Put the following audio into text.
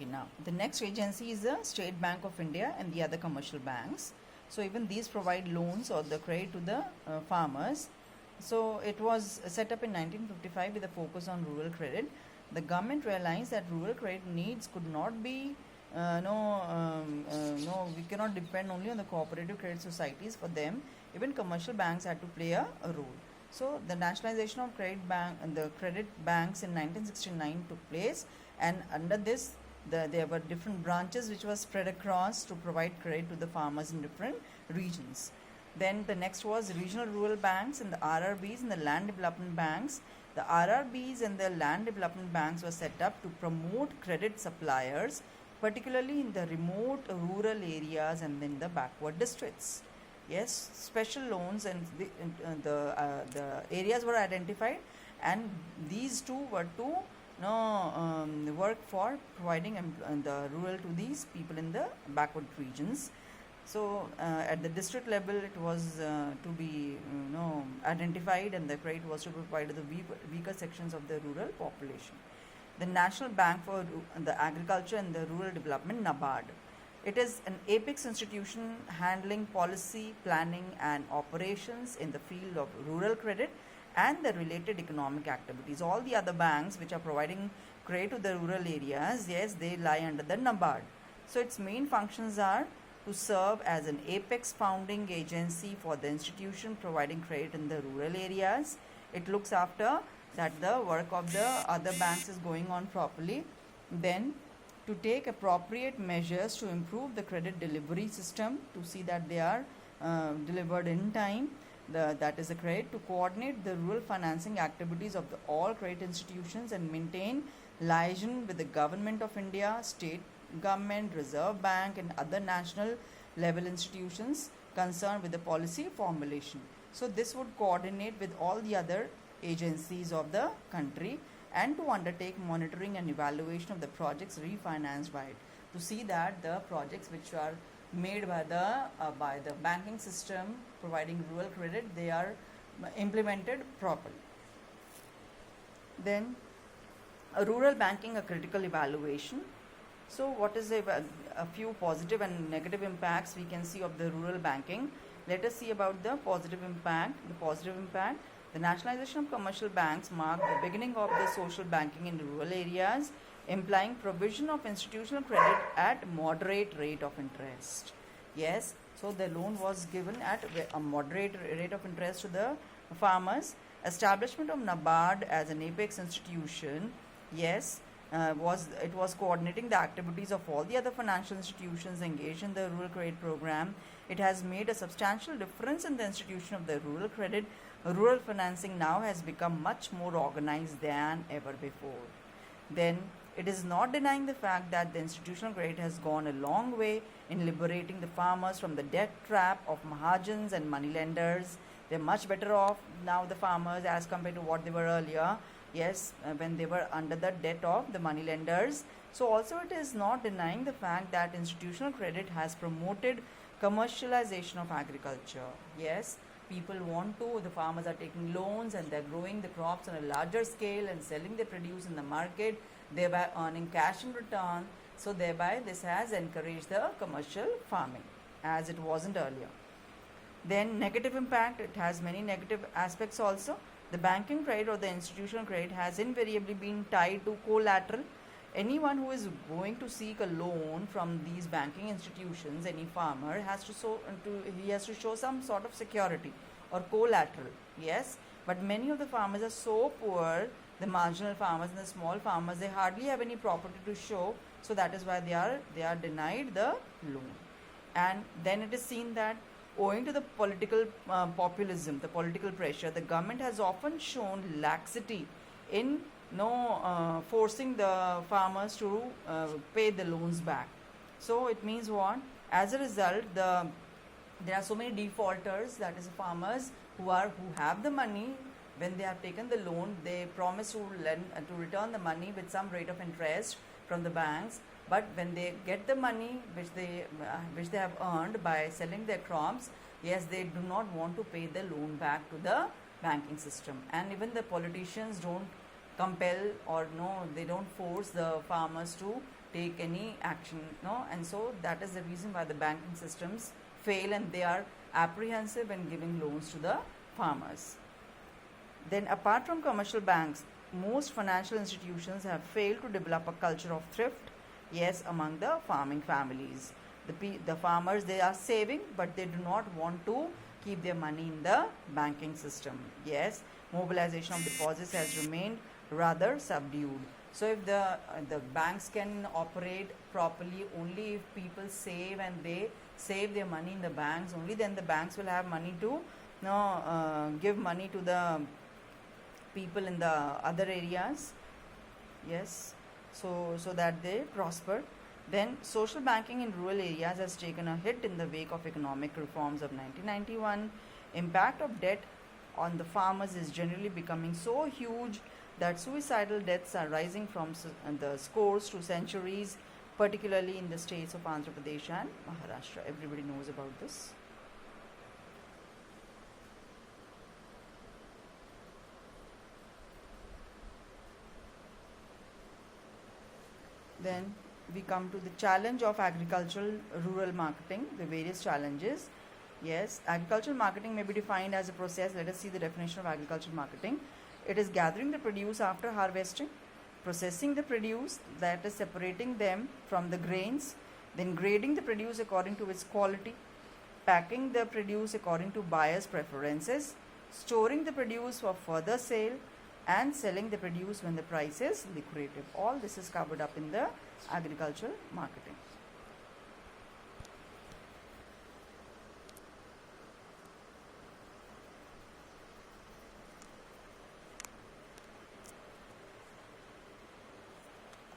Okay, now the next agency is the State Bank of India and the other commercial banks. So even these provide loans or the credit to the farmers. So it was set up in 1955 with a focus on rural credit. The government realized that rural credit needs could not be we cannot depend only on the cooperative credit societies for them. Even commercial banks had to play a role. So the nationalization of the credit banks in 1969 took place, and under this there were different branches which were spread across to provide credit to the farmers in different regions. Then the next was regional rural banks and the RRBs and the land development banks. The RRBs and the land development banks were set up to promote credit suppliers, particularly in the remote rural areas and in the backward districts. Yes, special loans and the areas were identified, and these two were to work for providing the rural to these people in the backward regions. So at the district level, it was to be identified, and the credit was to be provided to the weaker sections of the rural population. The National Bank for the Agriculture and the Rural Development, NABARD. It is an apex institution handling policy, planning and operations in the field of rural credit and the related economic activities. All the other banks which are providing credit to the rural areas, yes, they lie under the NABARD. So its main functions are to serve as an apex founding agency for the institution providing credit in the rural areas. It looks after that the work of the other banks is going on properly. Then to take appropriate measures to improve the credit delivery system, to see that they are delivered in time. That is a credit to coordinate the rural financing activities of all credit institutions and maintain liaison with the Government of India, state government, Reserve Bank and other national level institutions concerned with the policy formulation. So this would coordinate with all the other agencies of the country and to undertake monitoring and evaluation of the projects refinanced by it, to see that the projects which are made by the banking system providing rural credit, they are implemented properly. Then rural banking, a critical evaluation. So what is a few positive and negative impacts we can see of the rural banking? Let us see about the positive impact. The nationalization of commercial banks marked the beginning of the social banking in rural areas, implying provision of institutional credit at moderate rate of interest. Yes, so the loan was given at a moderate rate of interest to the farmers. Establishment of NABARD as an apex institution, yes, was coordinating the activities of all the other financial institutions engaged in the rural credit program. It has made a substantial difference in the institution of the rural credit. Rural financing now has become much more organized than ever before. Then it is not denying the fact that the institutional credit has gone a long way in liberating the farmers from the debt trap of mahajans and moneylenders. They're much better off now, the farmers, as compared to what they were earlier. Yes, when they were under the debt of the moneylenders. So also it is not denying the fact that institutional credit has promoted commercialization of agriculture. Yes, people the farmers are taking loans and they're growing the crops on a larger scale and selling the produce in the market, thereby earning cash in return. So thereby this has encouraged the commercial farming as it wasn't earlier. Then negative impact, it has many negative aspects also. The banking credit or the institutional credit has invariably been tied to collateral. Anyone who is going to seek a loan from these banking institutions, any farmer has to show some sort of security or collateral. Yes, but many of the farmers are so poor, the marginal farmers and the small farmers, they hardly have any property to show. So that is why they are denied the loan. And then it is seen that owing to the political populism, the political pressure, the government has often shown laxity in forcing the farmers to pay the loans back. So it means what? As a result, there are so many defaulters, that is farmers who have the money. When they have taken the loan, they promise to return the money with some rate of interest from the banks. But when they get the money which they have earned by selling their crops, yes, they do not want to pay the loan back to the banking system. And even the politicians don't compel or they don't force the farmers to take any action, no, and so that is the reason why the banking systems fail and they are apprehensive in giving loans to the farmers. Then, apart from commercial banks, most financial institutions have failed to develop a culture of thrift, yes, among the farming families. The farmers, they are saving, but they do not want to keep their money in the banking system. Yes, mobilization of deposits has remained rather subdued. So if the banks can operate properly only if people save and they save their money in the banks, only then the banks will have money to give money to the people in the other areas. Yes, so that they prosper. Then social banking in rural areas has taken a hit in the wake of economic reforms of 1991. Impact of debt on the farmers is generally becoming so huge that suicidal deaths are rising from the scores to centuries, particularly in the states of Andhra Pradesh and Maharashtra. Everybody knows about this. Then we come to the challenge of agricultural rural marketing, the various challenges. Yes, agricultural marketing may be defined as a process. Let us see the definition of agricultural marketing. It is gathering the produce after harvesting, processing the produce, that is separating them from the grains, then grading the produce according to its quality, packing the produce according to buyers' preferences, storing the produce for further sale, and selling the produce when the price is lucrative. All this is covered up in the agricultural marketing.